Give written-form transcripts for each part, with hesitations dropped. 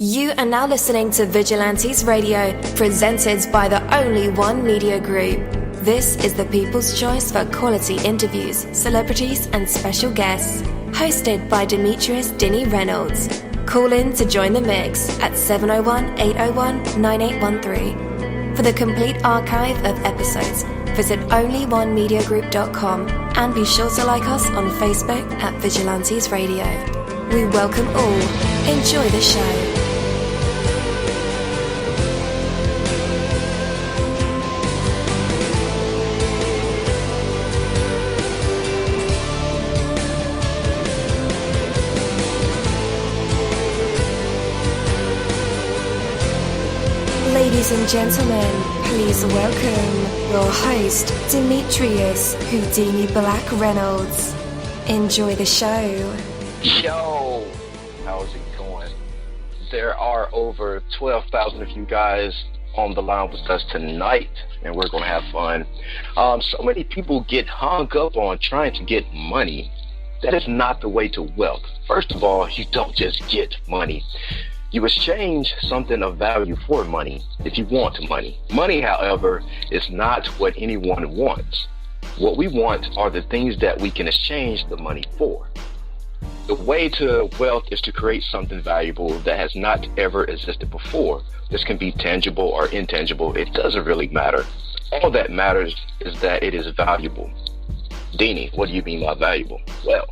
You are now listening to Vigilantes Radio, presented by the Only One Media Group. This is the people's choice for quality interviews, celebrities and special guests. Hosted by Demetrius Dini Reynolds. Call in to join the mix at 701-801-9813. For the complete archive of episodes, visit onlyonemediagroup.com and be sure to like us on Facebook at Vigilantes Radio. We welcome all. Enjoy the show. Ladies and gentlemen, please welcome your host, Demetrius Houdini Black Reynolds. Enjoy the show. Yo, how's it going? There are over 12,000 of you guys on the line with us tonight, and we're going to have fun. So many people get hung up on trying to get money. That is not the way to wealth. First of all, you don't just get money. You exchange something of value for money if you want money. Money, however, is not what anyone wants. What we want are the things that we can exchange the money for. The way to wealth is to create something valuable that has not ever existed before. This can be tangible or intangible. It doesn't really matter. All that matters is that it is valuable. Dini, what do you mean by valuable? Well,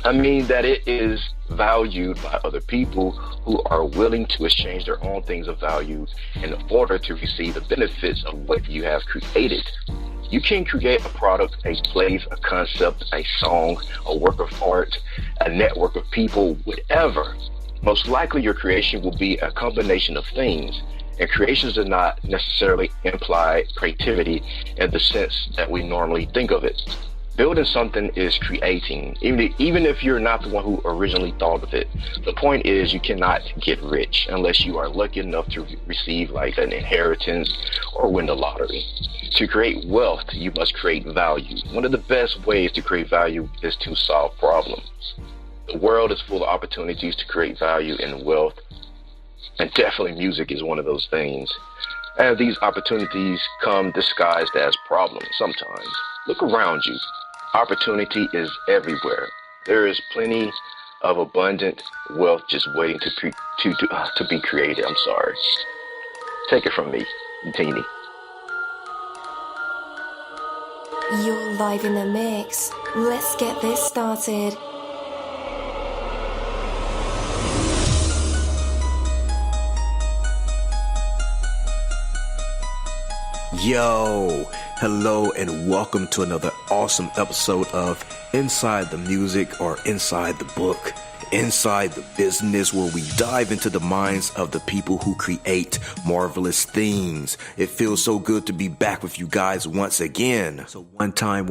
I mean that it is valued by other people who are willing to exchange their own things of value in order to receive the benefits of what you have created. You can create a product, a place, a concept, a song, a work of art, a network of people, whatever. Most likely your creation will be a combination of things, and creations do not necessarily imply creativity in the sense that we normally think of it. Building something is creating, even if you're not the one who originally thought of it. The point is you cannot get rich unless you are lucky enough to receive like an inheritance or win the lottery. To create wealth, you must create value. One of the best ways to create value is to solve problems. The world is full of opportunities to create value and wealth, and definitely music is one of those things. And these opportunities come disguised as problems sometimes. Look around you. Opportunity is everywhere. There is plenty of abundant wealth just waiting to be created. I'm sorry. Take it from me, Dini. You're live in the mix. Let's get this started. Yo, hello and welcome to another awesome episode of Inside the Music or Inside the Book. Inside the Business, where we dive into the minds of the people who create marvelous things. It feels so good to be back with you guys once again. So one time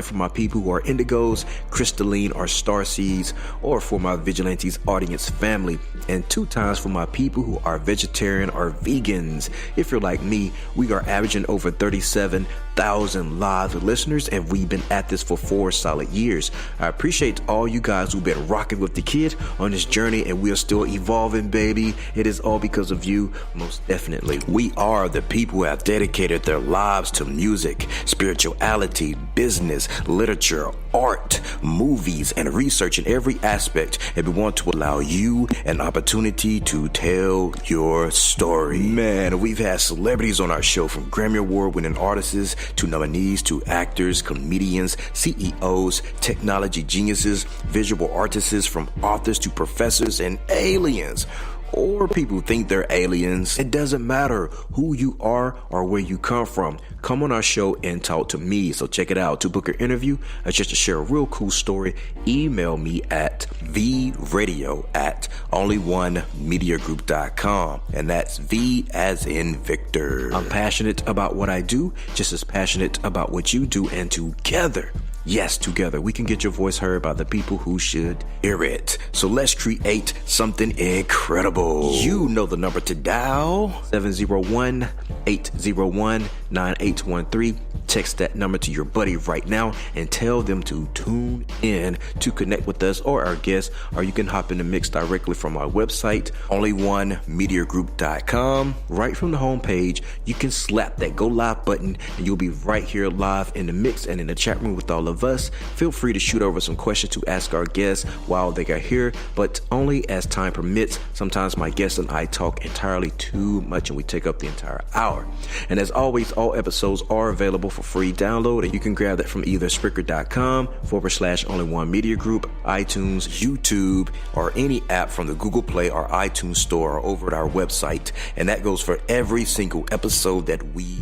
for my people who are indigos, crystalline or starseeds, or for my Vigilantes audience family, and 2 times for my people who are vegetarian or vegans. If you're like me, we are averaging over 37,000 live listeners, and we've been at this for 4 solid years. I appreciate all you guys who've been rocking with the kid on this journey, and we are still evolving, baby. It is all because of you, most definitely. We are the people who have dedicated their lives to music, spirituality, business, literature, art, movies, and research in every aspect, and we want to allow you an opportunity to tell your story. Man, we've had celebrities on our show, from Grammy Award winning artists to nominees to actors, comedians, CEOs, technology geniuses, visual artists, from authors to professors and aliens. Or people think they're aliens. It doesn't matter who you are or where you come from. Come on our show and talk to me. So check it out. To book an interview or just to share a real cool story, email me at vradio@onlyonemediagroup.com. And that's V as in Victor. I'm passionate about what I do, just as passionate about what you do, and together, yes, together, we can get your voice heard by the people who should hear it. So let's create something incredible. You know the number to dial, 701-801-9813. Text that number to your buddy right now and tell them to tune in to connect with us or our guests, or you can hop in the mix directly from our website, onlyonemediagroup.com. Right from the homepage, you can slap that go live button and you'll be right here live in the mix and in the chat room with all of us. Feel free to shoot over some questions to ask our guests while they are here, but only as time permits. Sometimes my guests and I talk entirely too much and we take up the entire hour. And as always, all episodes are available for free download, and you can grab that from either Spreaker.com/onlyonemediagroup, iTunes, YouTube, or any app from the Google Play or iTunes Store, or over at our website. And that goes for every single episode that we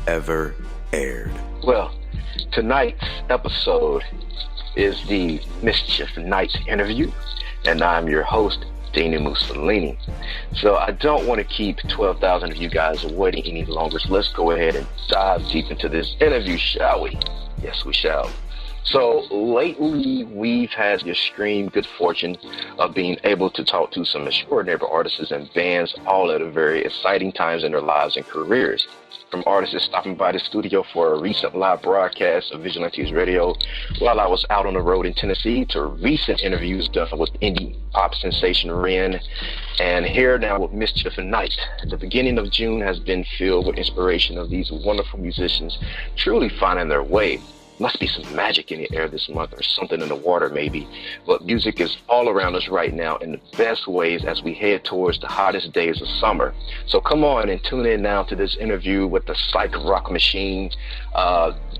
ever aired. Well, tonight's episode is the Mischief-Night interview, and I'm your host, Dini-Mussolini. So I don't want to keep 12,000 of you guys waiting any longer, so let's go ahead and dive deep into this interview, shall we? Yes, we shall. So lately, we've had the extreme good fortune of being able to talk to some extraordinary artists and bands, all at a very exciting times in their lives and careers. From artists stopping by the studio for a recent live broadcast of Vigilantes Radio while I was out on the road in Tennessee, to recent interviews done with indie pop sensation Ren, and here now with Mischief-Night. The beginning of June has been filled with inspiration of these wonderful musicians truly finding their way. Must be some magic in the air this month, or something in the water maybe. But music is all around us right now in the best ways as we head towards the hottest days of summer. So come on and tune in now to this interview with the psych rock machine,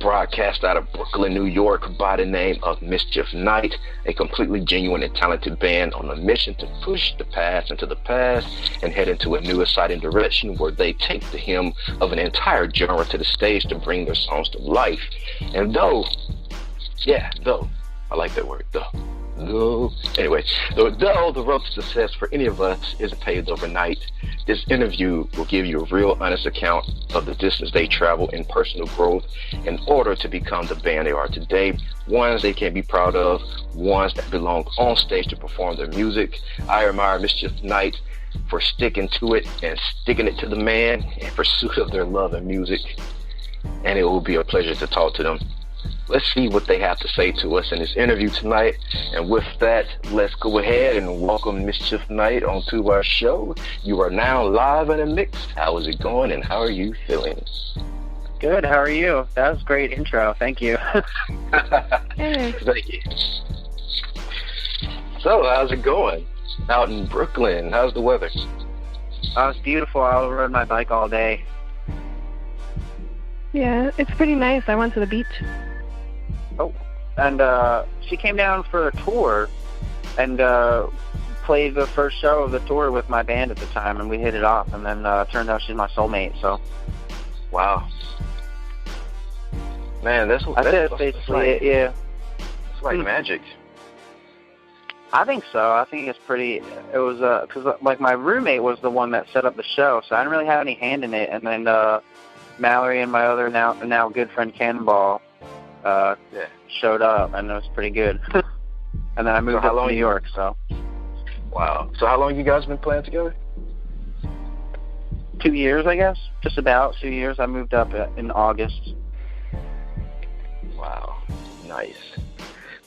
broadcast out of Brooklyn, New York, by the name of Mischief-Night, a completely genuine and talented band on a mission to push the past into the past and head into a new exciting direction where they take the hymn of an entire genre to the stage to bring their songs to life. And though, I like that word, anyway, though the road to success for any of us isn't paved overnight, this interview will give you a real honest account of the distance they travel in personal growth in order to become the band they are today, ones they can be proud of, ones that belong on stage to perform their music. I admire Mischief-Night for sticking to it and sticking it to the man in pursuit of their love and music, and it will be a pleasure to talk to them. Let's see what they have to say to us in this interview tonight. And with that, let's go ahead and welcome Mischief-Night onto our show. You are now live in a mix. How is it going and how are you feeling? Good, how are you? That was a great intro. Thank you. Thank you. So, how's it going out in Brooklyn? How's the weather? It's beautiful. I rode my bike all day. Yeah, it's pretty nice. I went to the beach. Oh, and she came down for a tour and played the first show of the tour with my band at the time, and we hit it off, and then turned out she's my soulmate, so. Wow. Man, that's basically it, yeah. It's like magic. I think so. I think it's pretty, it was, because like my roommate was the one that set up the show, so I didn't really have any hand in it, and then Mallory and my other now good friend Cannonball showed up, and it was pretty good. And then I moved up to New York, so. Wow. So how long you guys been playing together? 2 years, I guess. Just about 2 years. I moved up in August. Wow. Nice.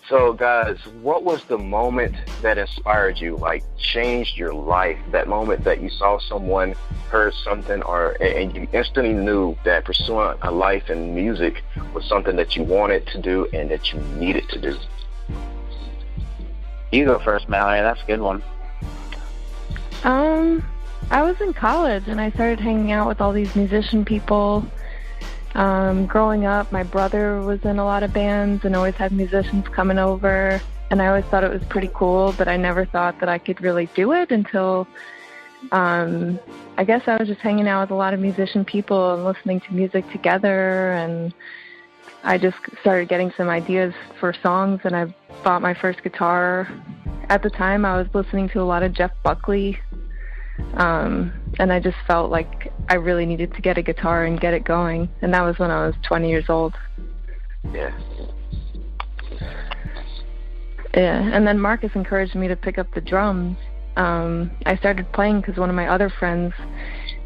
So, guys, what was the moment that inspired you, like changed your life? That moment that you saw someone, heard something, and you instantly knew that pursuing a life in music was something that you wanted to do and that you needed to do? You go first, Mallory. That's a good one. I was in college, and I started hanging out with all these musician people. Growing up, my brother was in a lot of bands and always had musicians coming over, and I always thought it was pretty cool, but I never thought that I could really do it until I guess I was just hanging out with a lot of musician people and listening to music together, and I just started getting some ideas for songs, and I bought my first guitar. At the time, I was listening to a lot of Jeff Buckley, and I just felt like I really needed to get a guitar and get it going, and that was when I was 20 years old. Yeah. Yeah, and then Marcus encouraged me to pick up the drums. I started playing because one of my other friends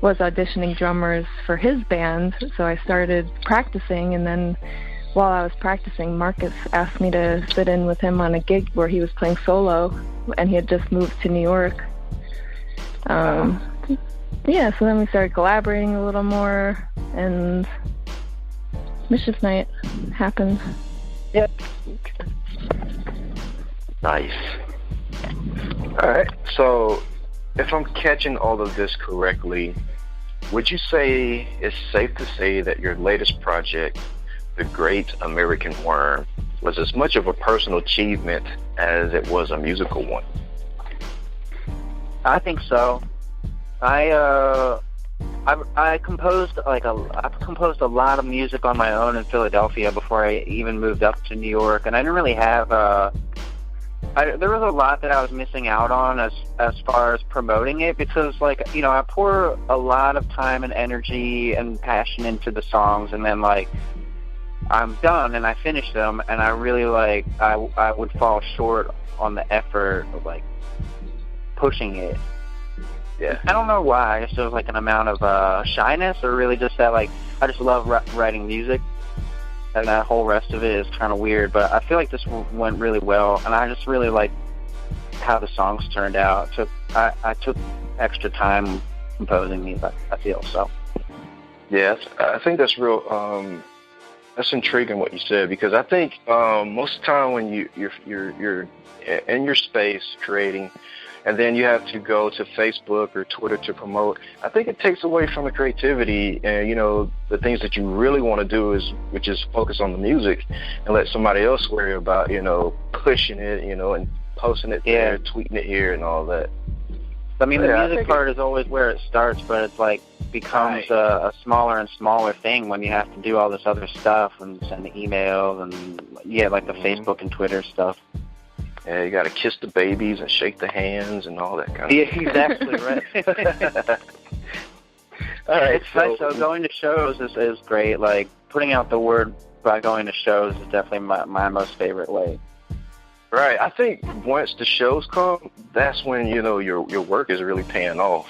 was auditioning drummers for his band, so I started practicing, and then while I was practicing, Marcus asked me to sit in with him on a gig where he was playing solo, and he had just moved to New York. Yeah, so then we started collaborating a little more, and Mischief-Night happened. Yep. Nice. All right, so if I'm catching all of this correctly, would you say it's safe to say that your latest project, The Great American Worm, was as much of a personal achievement as it was a musical one? I think so. I composed I've composed a lot of music on my own in Philadelphia before I even moved up to New York, and I didn't really have there was a lot that I was missing out on as far as promoting it, because I pour a lot of time and energy and passion into the songs, and then I'm done and I finish them, and I really I would fall short on the effort of pushing it. Yeah. I don't know why. I guess there was an amount of shyness, or really just that I just love writing music, and that whole rest of it is kind of weird. But I feel like this went really well, and I just really like how the songs turned out. I took extra time composing these. I feel so. Yeah, I think that's real. That's intriguing what you said, because I think most of the time when you're in your space creating, and then you have to go to Facebook or Twitter to promote, I think it takes away from the creativity and, the things that you really want to do, which is focus on the music and let somebody else worry about, pushing it, and posting it there, tweeting it here and all that. I mean, the music part is always where it starts, but it's becomes a smaller and smaller thing when you have to do all this other stuff and send the emails and, the Facebook and Twitter stuff. Yeah, you got to kiss the babies and shake the hands and all that kind of Yeah, exactly, right. All right, it's nice. So going to shows is great. Putting out the word by going to shows is definitely my most favorite way. Right. I think once the shows come, that's when, your work is really paying off.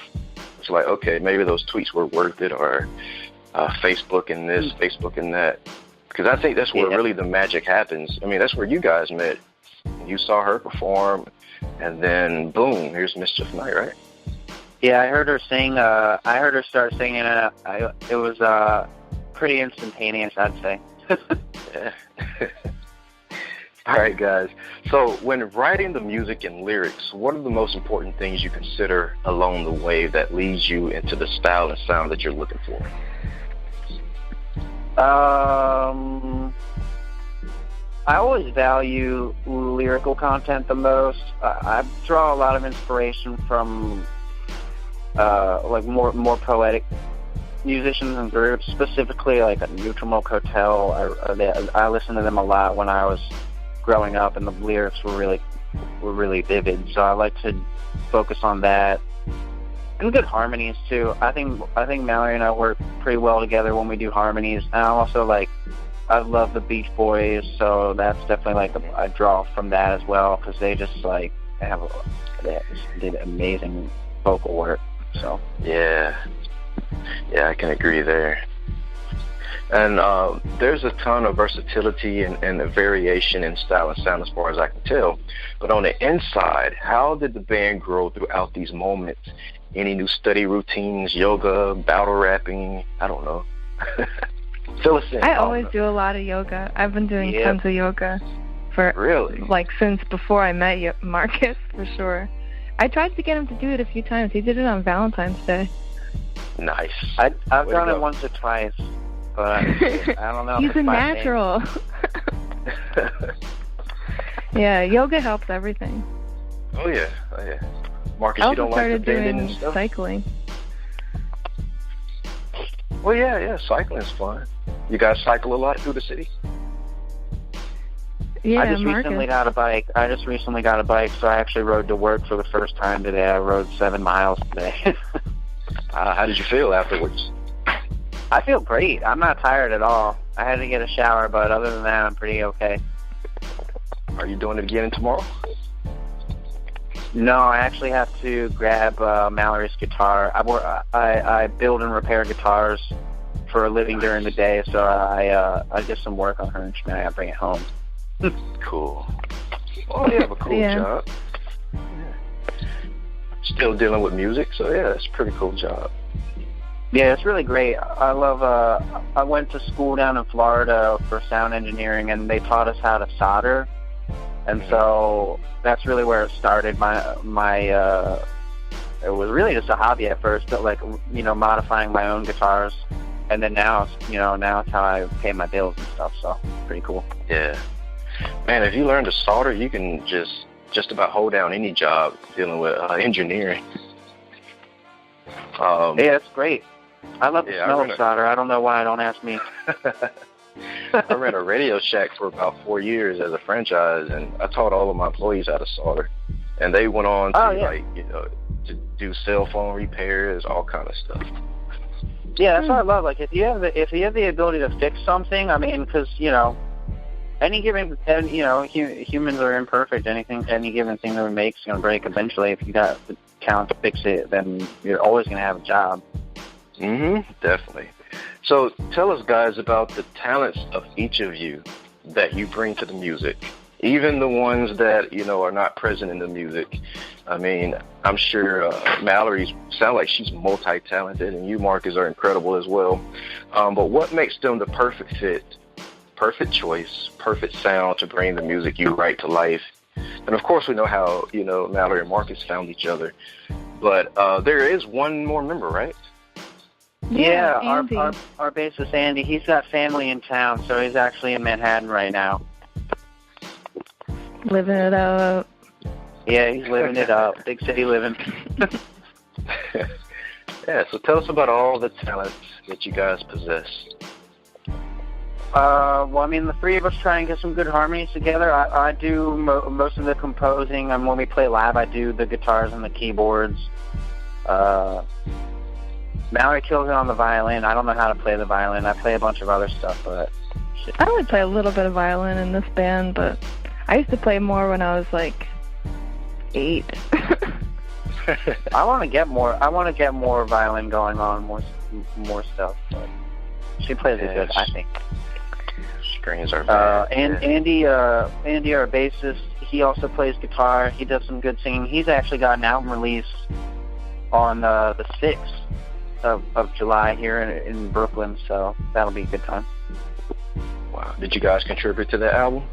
It's okay, maybe those tweets were worth it, or Facebook and this, Facebook and that. Because I think that's where really the magic happens. I mean, that's where you guys met. You saw her perform, and then boom, here's Mischief-Night, right? Yeah, I heard her sing. I heard her start singing, and it was pretty instantaneous, I'd say. Yeah. All right, guys. So when writing the music and lyrics, what are the most important things you consider along the way that leads you into the style and sound that you're looking for? I always value lyrical content the most. I draw a lot of inspiration from more poetic musicians and groups, specifically a Neutral Milk Hotel. I listened to them a lot when I was growing up, and the lyrics were really vivid. So I like to focus on that, and good harmonies too. I think Mallory and I work pretty well together when we do harmonies. And I also I love the Beach Boys, so that's definitely I draw from that as well, because they just they did amazing vocal work. So yeah, I can agree there. And there's a ton of versatility and a variation in style and sound as far as I can tell. But on the inside, how did the band grow throughout these moments? Any new study routines, yoga, battle rapping? I don't know. Fill us in. I always do a lot of yoga. I've been doing tons of yoga for since before I met Marcus, for sure. I tried to get him to do it a few times. He did it on Valentine's Day. Nice. I've done it once or twice, but I don't know. He's a natural. Yeah, yoga helps everything. Oh yeah. Marcus, you don't like the bending and stuff? I also started doing cycling. Well, yeah, cycling's fun. You guys cycle a lot through the city? Yeah, I just recently got a bike. So I actually rode to work for the first time today. I rode 7 miles today. How did you feel afterwards? I feel great. I'm not tired at all. I had to get a shower, but other than that, I'm pretty okay. Are you doing it again tomorrow? No, I actually have to grab Mallory's guitar. I build and repair guitars for a living during the day, so I get some work on her instrument. I bring it home. Cool. Oh, you have a cool job. Yeah. Still dealing with music, so yeah, it's a pretty cool job. Yeah, it's really great. I love. I went to school down in Florida for sound engineering, and they taught us how to solder, and so that's really where it started. It was really just a hobby at first, but like modifying my own guitars, and then now it's how I pay my bills and stuff. So pretty cool. Yeah, man, if you learn to solder, you can just about hold down any job dealing with engineering. Yeah, it's great. I love the smell of solder. I don't know why. Don't ask me. I ran a Radio Shack for about 4 years as a franchise, and I taught all of my employees how to solder. And they went on to to do cell phone repairs, all kind of stuff. Yeah, that's what I love. Like if you have the ability to fix something, I mean, because any given humans are imperfect. Any given thing that we make is going to break eventually. If you got the talent to fix it, then you're always going to have a job. Definitely. So tell us, guys, about the talents of each of you that you bring to the music, even the ones that, are not present in the music. I mean, I'm sure Mallory sounds like she's multi-talented, and you, Marcus, are incredible as well. But what makes them the perfect fit, perfect choice, perfect sound to bring the music you write to life? And, of course, we know how, Mallory and Marcus found each other. But there is one more member, right? Yeah, our bassist Andy, he's got family in town, so he's actually in Manhattan right now. Living it up. Yeah, he's living it up. Big city living. Yeah, so tell us about all the talents that you guys possess. Well, I mean, the three of us try and get some good harmonies together. I do most of the composing, and when we play live, I do the guitars and the keyboards. Mallory kills it on the violin. I don't know how to play the violin. I play a bunch of other stuff, but I would play a little bit of violin in this band, but I used to play more when I was like 8. I want to get more violin going on, more stuff. But she plays it good, I think. Strings are bad. Andy, our bassist, he also plays guitar. He does some good singing. He's actually got an album release on the 6th of July here in Brooklyn, so that'll be a good time. Wow. Did you guys contribute to that album?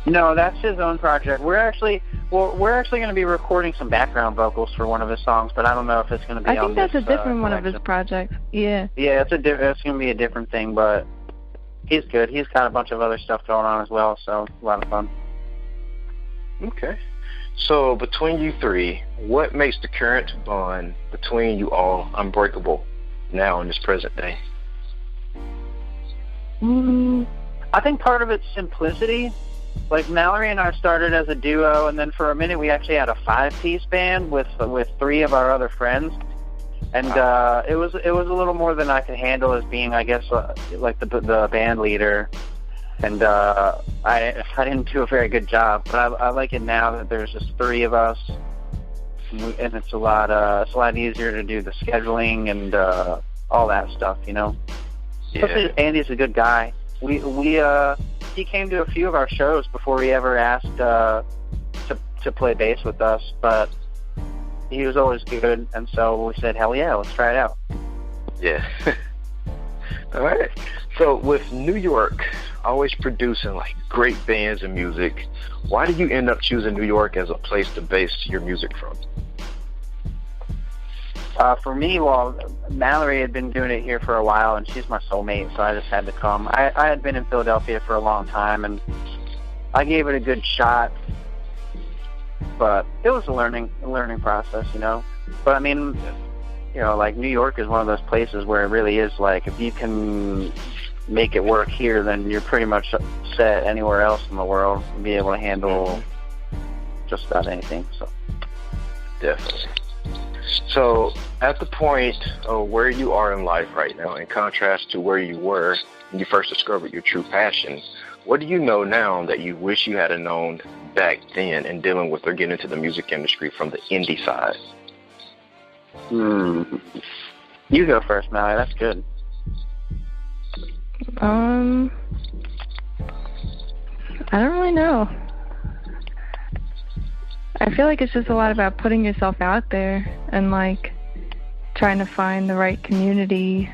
No, that's his own project. We're actually going to be recording some background vocals for one of his songs, but I don't know if it's going to be on this. I think that's a different one of his projects. Yeah. Yeah, it's going to be a different thing, but he's good. He's got a bunch of other stuff going on as well, so a lot of fun. Okay. So between you three, what makes the current bond between you all unbreakable now in this present day? I think part of it's simplicity. Like Mallory and I started as a duo, and then for a minute we actually had a 5-piece band with 3 of our other friends, and it was a little more than I could handle as being, I guess, like the band leader. And I didn't do a very good job, but I like it now that there's just 3 of us, and it's a lot easier to do the scheduling and all that stuff, Yeah. Especially Andy's a good guy. He came to a few of our shows before he ever asked to play bass with us, but he was always good, and so we said, hell yeah, let's try it out. Yeah. All right. So with New York always producing like great bands and music, why did you end up choosing New York as a place to base your music from? For me, well, Mallory had been doing it here for a while, and she's my soulmate, so I just had to come. I had been in Philadelphia for a long time, and I gave it a good shot, but it was a learning process, But I mean, like New York is one of those places where it really is like, if you can make it work here, then you're pretty much set anywhere else in the world and be able to handle just about anything. So definitely. So at the point of where you are in life right now, in contrast to where you were when you first discovered your true passion, what do you know now that you wish you had known back then in dealing with or getting into the music industry from the indie side? You go first, Mallory. That's good. I don't really know. I feel like it's just a lot about putting yourself out there and like trying to find the right community.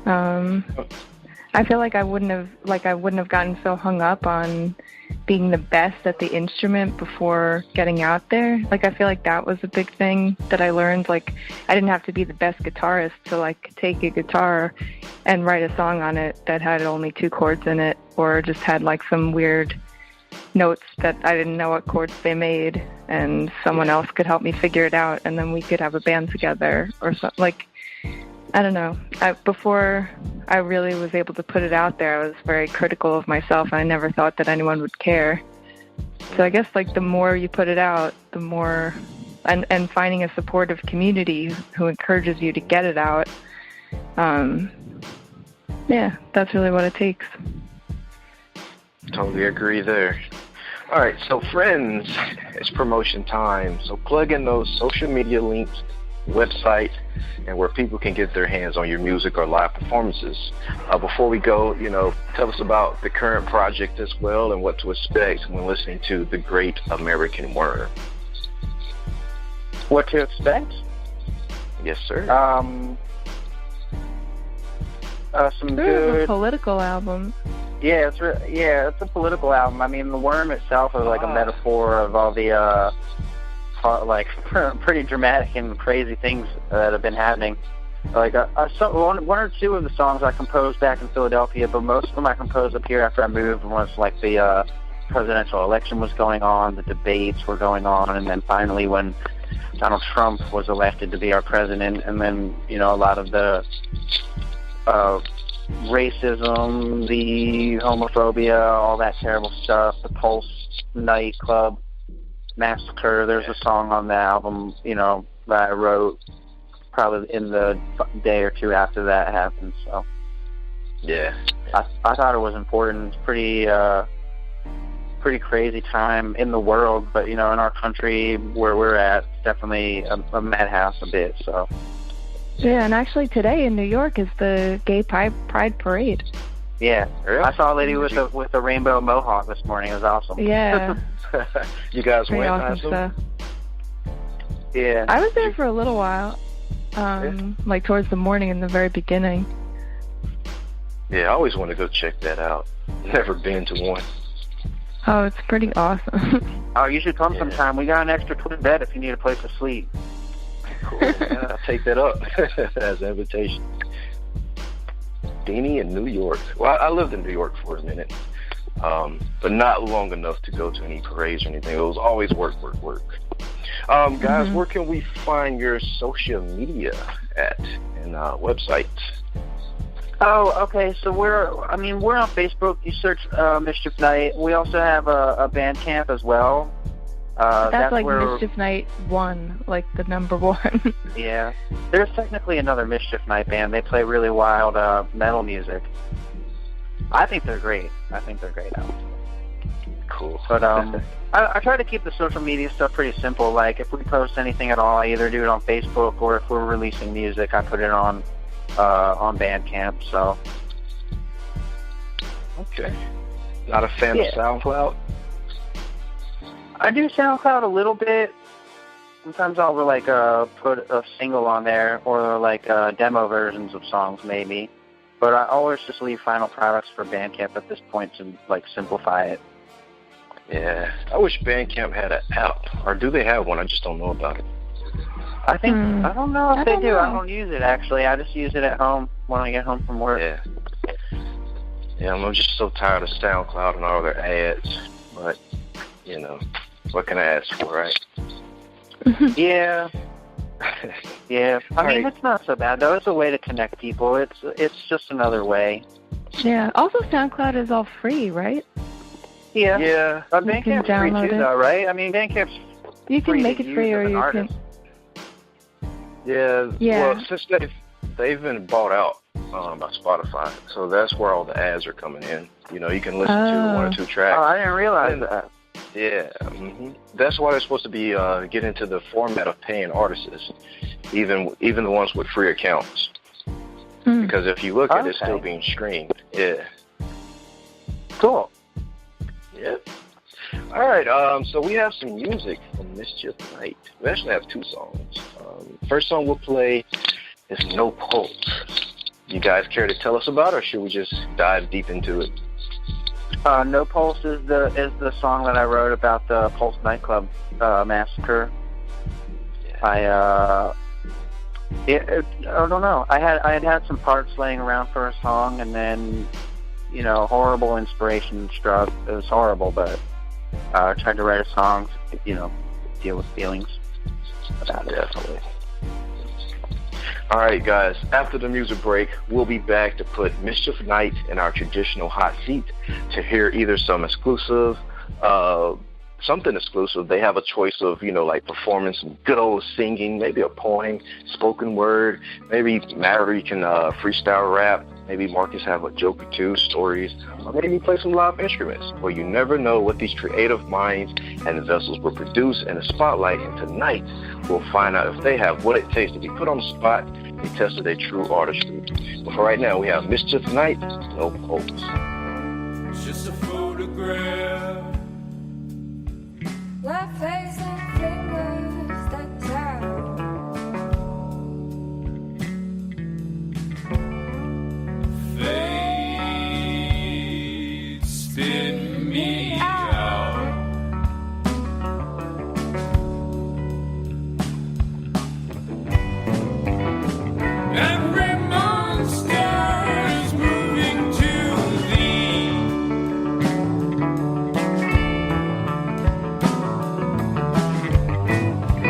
I feel like I wouldn't have gotten so hung up on being the best at the instrument before getting out there. Like, I feel like that was a big thing that I learned. Like, I didn't have to be the best guitarist to like take a guitar and write a song on it that had only 2 chords in it, or just had like some weird notes that I didn't know what chords they made, and someone else could help me figure it out, and then we could have a band together or something. Like, I don't know. Before I really was able to put it out there, I was very critical of myself, and I never thought that anyone would care. So I guess like the more you put it out, the more, and finding a supportive community who encourages you to get it out. Yeah, that's really what it takes. Totally agree there. All right, so friends, it's promotion time. So plug in those social media links, website, and where people can get their hands on your music or live performances. Before we go, tell us about the current project as well and what to expect when listening to The Great American Worm. What to expect? Yes, sir. Some good... a political album. Yeah, it's a political album. I mean, The Worm itself is like a metaphor of all the pretty dramatic and crazy things that have been happening. Like one or two of the songs I composed back in Philadelphia, but most of them I composed up here after I moved. Once like the presidential election was going on, the debates were going on, and then finally when Donald Trump was elected to be our president, and then a lot of the racism, the homophobia, all that terrible stuff, the Pulse nightclub massacre. There's a song on the album, that I wrote probably in the day or two after that happened. So, yeah, I thought it was important. It's pretty crazy time in the world, but in our country where we're at, it's definitely a madhouse a bit. So. Yeah, and actually today in New York is the Gay Pride Parade. Yeah, really? I saw a lady with a rainbow mohawk this morning. It was awesome. Yeah. You guys went? Awesome stuff. Yeah. I was there for a little while, like towards the morning in the very beginning. Yeah, I always want to go check that out. Never been to one. Oh, it's pretty awesome. Oh, you should come sometime. We got an extra twin bed if you need a place to sleep. Cool. Yeah, I'll take that up as an invitation. Dini in New York. Well, I lived in New York for a minute, but not long enough to go to any parades or anything. It was always work. Guys, where can we find your social media at and websites? Oh, okay. So we're on Facebook. You search Mischief-Night. We also have a Bandcamp as well. That's like Mischief-Night 1, like the number 1. Yeah. There's technically another Mischief-Night band. They play really wild metal music. I think they're great. Cool. But I try to keep the social media stuff pretty simple. Like if we post anything at all, I either do it on Facebook, or if we're releasing music, I put it on Bandcamp. So. Okay. Not a fan of SoundCloud? I do SoundCloud a little bit. Sometimes I'll put a single on there, or demo versions of songs maybe. But I always just leave final products for Bandcamp at this point to simplify it. Yeah, I wish Bandcamp had an app, or do they have one? I just don't know about it. I don't know if they do. I don't use it actually. I just use it at home when I get home from work. Yeah, I'm just so tired of SoundCloud and all their ads, but what can I ask for, right? Yeah. Yeah. I mean, it's not so bad, though. It's a way to connect people. It's just another way. Yeah. Also, SoundCloud is all free, right? Yeah. Yeah. Bandcamp's free, too, though, right? I mean, Bandcamp's you can make it free, or you can... Yeah. Well, since they've been bought out by Spotify. So that's where all the ads are coming in. You know, you can listen to one or two tracks. Oh, I didn't realize that. Yeah, that's why they're supposed to be get into the format of paying artists, even the ones with free accounts. Because if you look at it, it's still being streamed. Yeah. Cool. Yep. All right. So we have some music from Mischief-Night. We actually have two songs. First song we'll play is No Pulse. You guys care to tell us about it, or should we just dive deep into it? No Pulse is the song that I wrote about the Pulse nightclub massacre. I don't know. I had some parts laying around for a song, and then, you know, horrible inspiration struck. It was horrible, but I tried to write a song to, you know, deal with feelings about it. Definitely. All right, guys, after the music break, we'll be back to put Mischief-Night in our traditional hot seat to hear either some exclusive, something exclusive. They have a choice of, you know, like performing some good old singing, maybe a poem, spoken word, maybe Mallory can freestyle rap, maybe Marcus have a joke or two, stories, or maybe play some live instruments. Well, you never know what these creative minds and vessels will produce in the spotlight, and tonight we'll find out if they have what it takes to be put on the spot and tested their true artistry. But for right now, we have Mischief-Night, No Pulse. Just a photograph. Left face and fingers that tell. Fate spin me out. Every monster is moving to thee.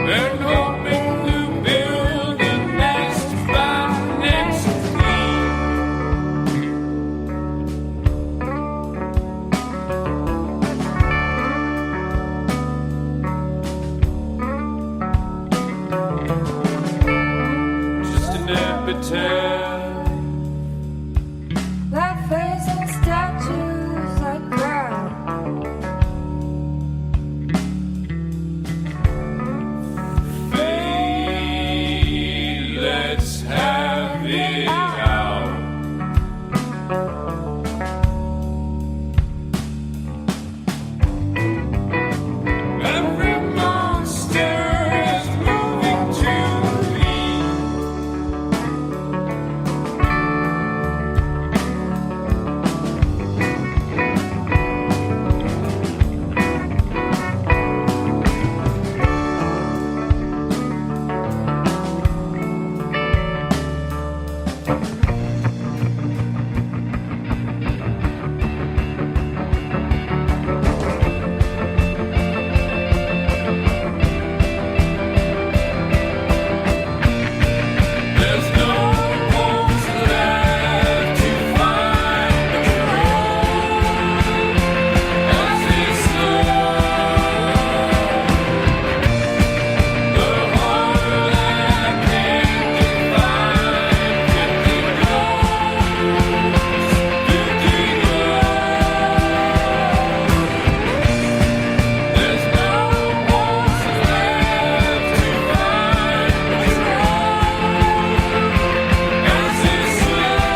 And hoping to build a nest right next to thee. Just an epitaph. Left face and statues like ground. Fate, let's have it out. Every monster is moving to thee. There's no holes left to find as they slow. The heart that can't define quickly goes, quickly goes. There's no holes left to find as they slow.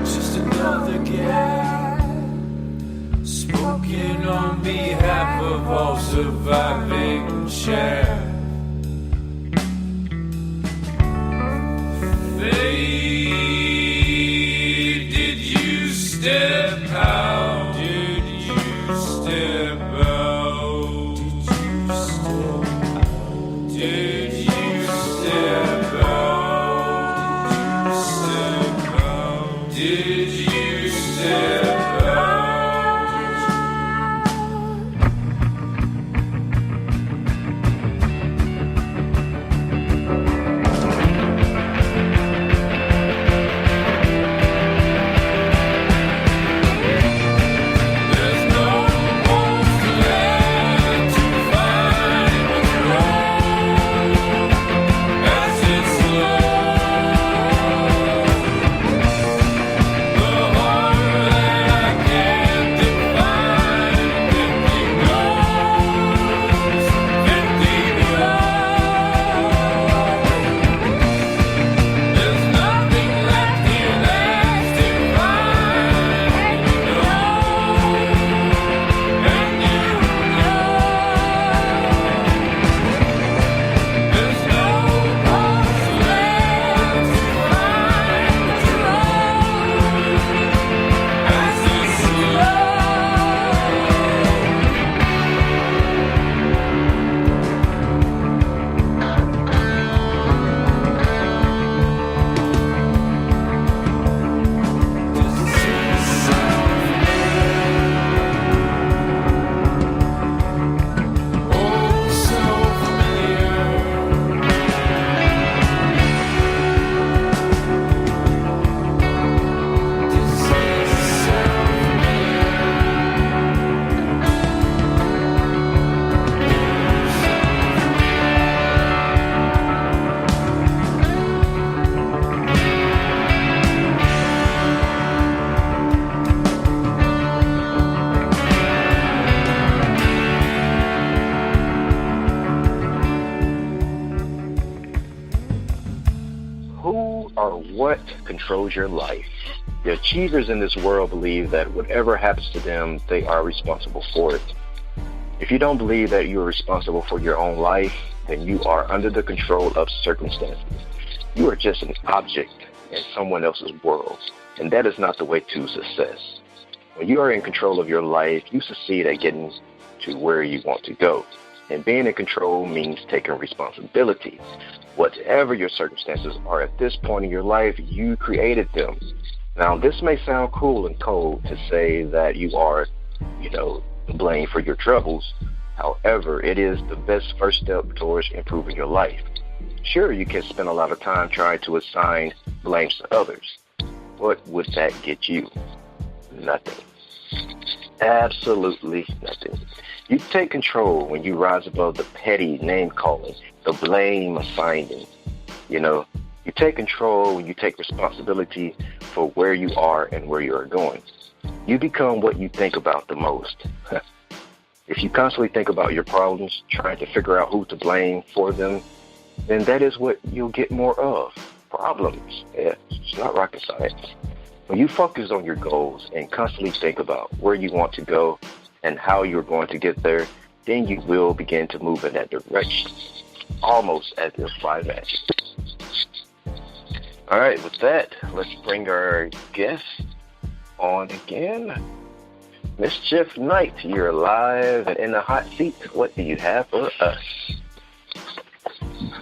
Just another gap, spoken on behalf of all surviving chaff. Fate, did you step out? Did you step out? Did you step out? Did you step out? Did you step out? controls your life. The achievers in this world believe that whatever happens to them, they are responsible for it. If you don't believe that you are responsible for your own life, then you are under the control of circumstances. You are just an object in someone else's world, and that is not the way to success. When you are in control of your life, you succeed at getting to where you want to go. And being in control means taking responsibility. Whatever your circumstances are at this point in your life, you created them. Now, this may sound cruel and cold to say that you are, to blame for your troubles. However, it is the best first step towards improving your life. Sure, you can spend a lot of time trying to assign blames to others. What would that get you? Nothing. Absolutely nothing. You take control when you rise above the petty name-calling, the blame assigning. You take control when you take responsibility for where you are and where you are going. You become what you think about the most. If you constantly think about your problems, trying to figure out who to blame for them, then that is what you'll get more of. Problems. Yeah, it's not rocket science. When you focus on your goals and constantly think about where you want to go and how you're going to get there, then you will begin to move in that direction, almost as if by magic. All right, with that, let's bring our guest on again. Mischief-night, you're live and in the hot seat. What do you have for us?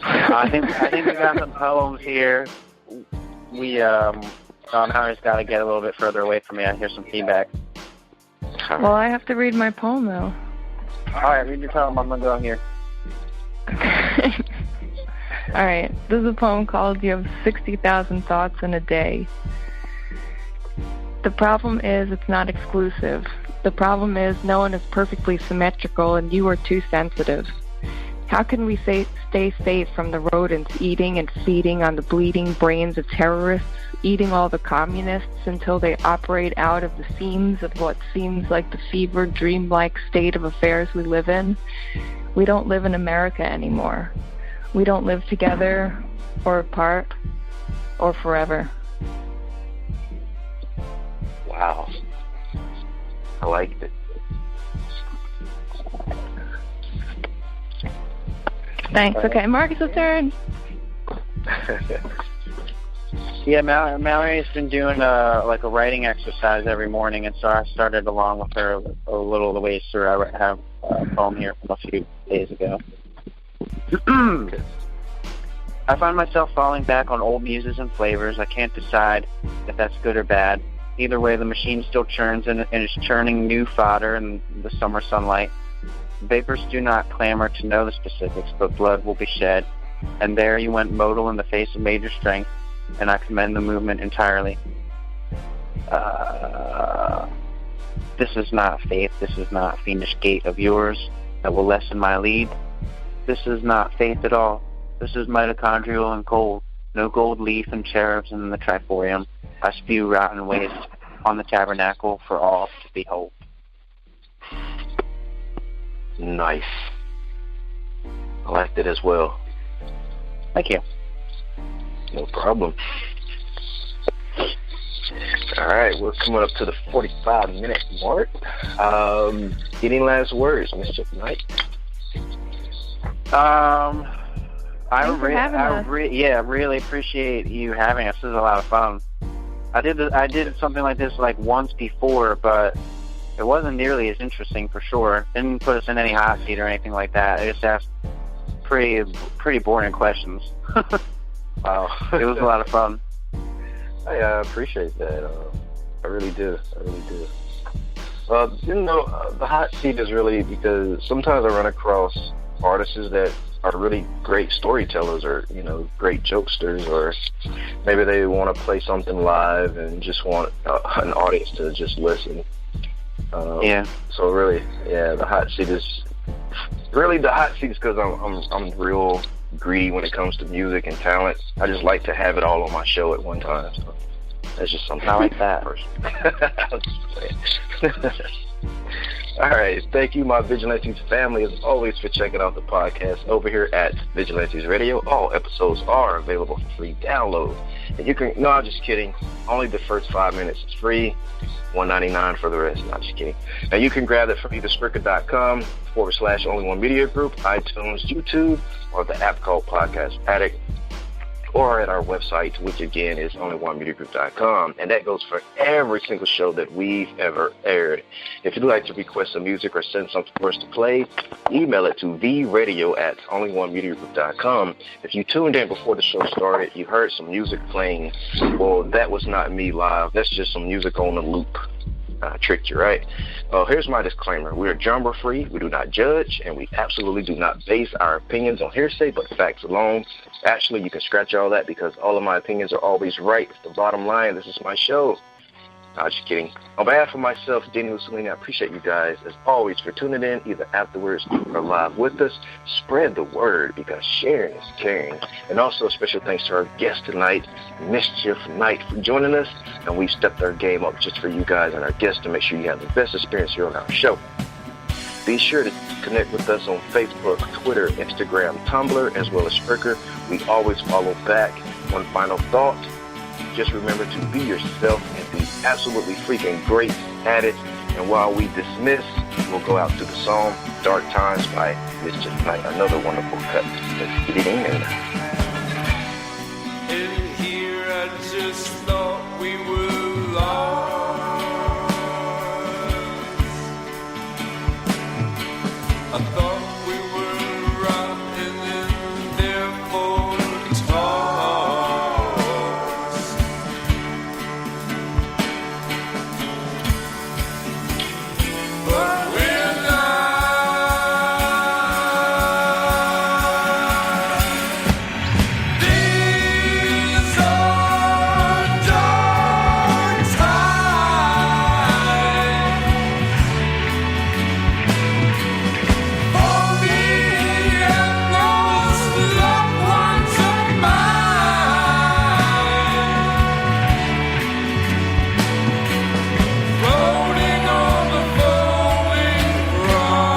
I think we got some poems here. Mallory's got to get a little bit further away from me. I hear some feedback. Well, I have to read my poem, though. All right, read your poem. I'm going to go here. All right, this is a poem called You Have 60,000 Thoughts in a Day. The problem is it's not exclusive. The problem is no one is perfectly symmetrical and you are too sensitive. How can we stay safe from the rodents eating and feeding on the bleeding brains of terrorists, eating all the communists until they operate out of the seams of what seems like the fevered, dreamlike state of affairs we live in? We don't live in America anymore. We don't live together or apart or forever. Wow. I liked it. Thanks. Okay, Marcus's turn. Yeah, Mallory's been doing a writing exercise every morning, and so I started along with her a little of the ways through. I have a poem here from a few days ago. I find myself falling back on old muses and flavors. I can't decide if that's good or bad. Either way, the machine still churns and is churning new fodder in the summer sunlight. Vapors do not clamor to know the specifics, but blood will be shed. And there you went modal in the face of major strength, and I commend the movement entirely. This is not faith. This is not fiendish gait of yours that will lessen my lead. This is not faith at all. This is mitochondrial and cold. No gold leaf and cherubs in the triforium. I spew rotten waste on the tabernacle for all to behold. Nice. I liked it as well. Thank you. No problem. All right, we're coming up to the 45-minute mark. Any last words, Mischief-night? Thanks for having us. Really appreciate you having us. This is a lot of fun. I did something like this once before, but it wasn't nearly as interesting for sure. Didn't put us in any hot seat or anything like that. I just asked pretty boring questions. Wow. It was a lot of fun. I appreciate that. I really do. The hot seat is really because sometimes I run across artists that are really great storytellers or, great jokesters, or maybe they want to play something live and just want an audience to just listen. So really, the hot seat is because I'm real greedy when it comes to music and talent. I just like to have it all on my show at one time. So. That's just something. I like that. I'm just playing. All right. Thank you, my Vigilantes family, as always, for checking out the podcast over here at Vigilantes Radio. All episodes are available for free download. And you can, no, I'm just kidding. Only the first 5 minutes is free. $1.99 for the rest. Not just kidding. Now, you can grab it from either Spreaker.com/Only One Media Group, iTunes, YouTube, or the app called Podcast Addict, or at our website, which again is onlyonemediagroup.com, and that goes for every single show that we've ever aired. If you'd like to request some music or send something for us to play, email it to vradio@onlyonemediagroup.com. If you tuned in before the show started, you heard some music playing. Well, that was not me live. That's just some music on a loop. Tricked you, right? Here's my disclaimer. We are genre-free, we do not judge, and we absolutely do not base our opinions on hearsay but facts alone. Actually, you can scratch all that because all of my opinions are always right. It's the bottom line. This is my show. No, just kidding. On behalf of myself, dini-mussolini, I appreciate you guys, as always, for tuning in either afterwards or live with us. Spread the word because sharing is caring. And also a special thanks to our guest tonight, Mischief-Night, for joining us. And we stepped our game up just for you guys and our guests to make sure you have the best experience here on our show. Be sure to connect with us on Facebook, Twitter, Instagram, Tumblr, as well as Spreaker. We always follow back. One final thought. Just remember to be yourself and be absolutely freaking great at it. And while we dismiss, we'll go out to the song Dark Times by Mischief-Night. Another wonderful cut. Let's get it in. In here I just thought we were lost. I thought we were rocking and therefore tossed. But we're not. These are dark times for me and those loved ones of mine, floating on the flowing brine.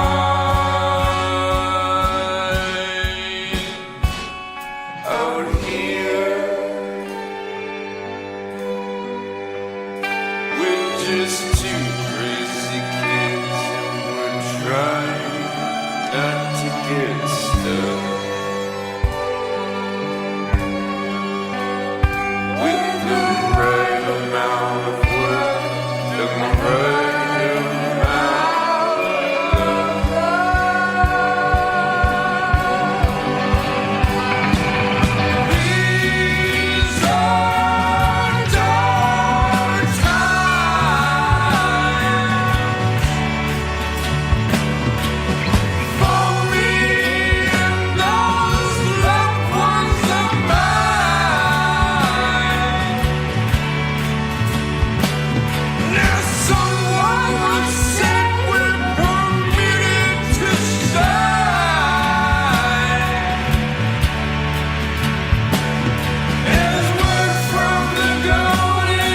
Out here, we're just two crazy kids, and we're trying not to get stuck. With the right amount of work and the right amount of love. These are dark times for me and those loved ones of mine. Now someone once said we're permitted to shine. As word from the golden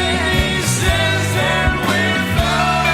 aces and we find.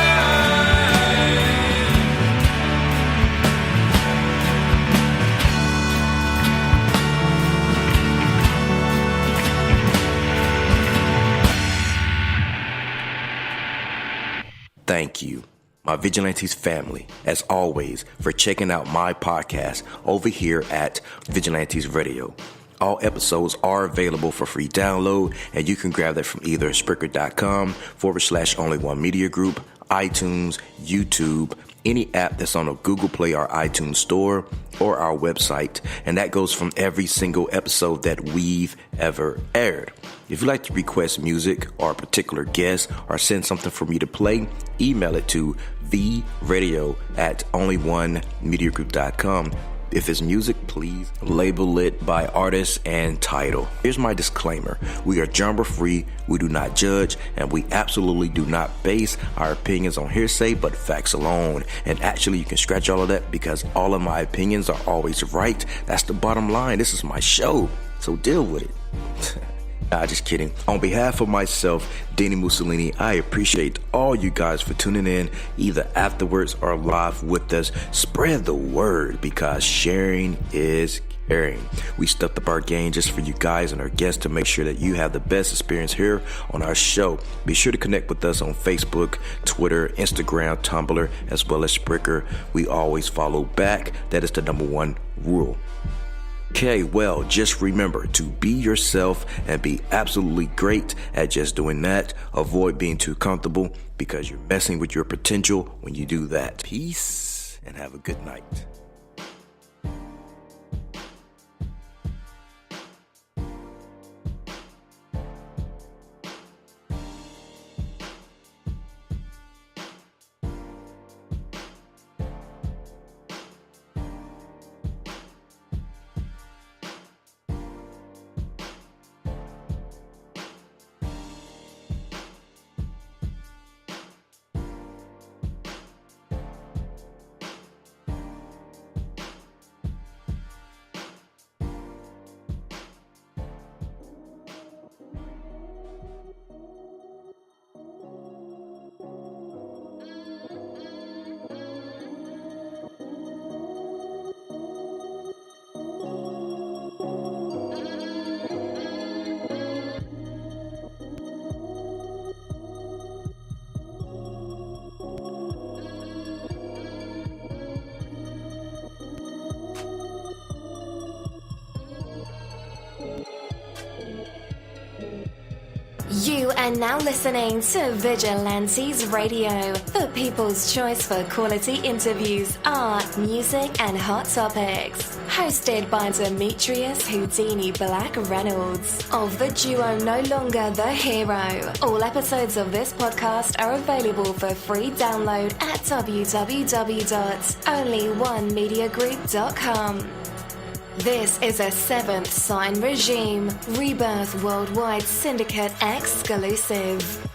Thank you, my Vigilantes family, as always, for checking out my podcast over here at Vigilantes Radio. All episodes are available for free download, and you can grab that from either Spreaker.com/Only One Media Group, iTunes, YouTube, any app that's on a Google Play or iTunes store, or our website. And that goes from every single episode that we've ever aired. If you'd like to request music or a particular guest or send something for me to play, email it to vradio@onlyonemediagroup.com. If it's music, please label it by artist and title. Here's my disclaimer. We are genre-free, we do not judge, and we absolutely do not base our opinions on hearsay but facts alone. And actually, you can scratch all of that because all of my opinions are always right. That's the bottom line. This is my show, so deal with it. Nah, just kidding. On behalf of myself, Dini-Mussolini, I appreciate all you guys for tuning in, either afterwards or live with us. Spread the word, because sharing is caring. We stepped up our game just for you guys and our guests to make sure that you have the best experience here on our show. Be sure to connect with us on Facebook, Twitter, Instagram, Tumblr, as well as Spreaker. We always follow back. That is the number one rule. Okay, well, just remember to be yourself and be absolutely great at just doing that. Avoid being too comfortable, because you're messing with your potential when you do that. Peace and have a good night. You are now listening to Vigilantes Radio, the people's choice for quality interviews, art, music, and hot topics. Hosted by Demetrius Houdini Black Reynolds of the duo No Longer the Hero. All episodes of this podcast are available for free download at www.onlyonemediagroup.com. This is a Seventh Sign Regime Rebirth Worldwide Syndicate exclusive.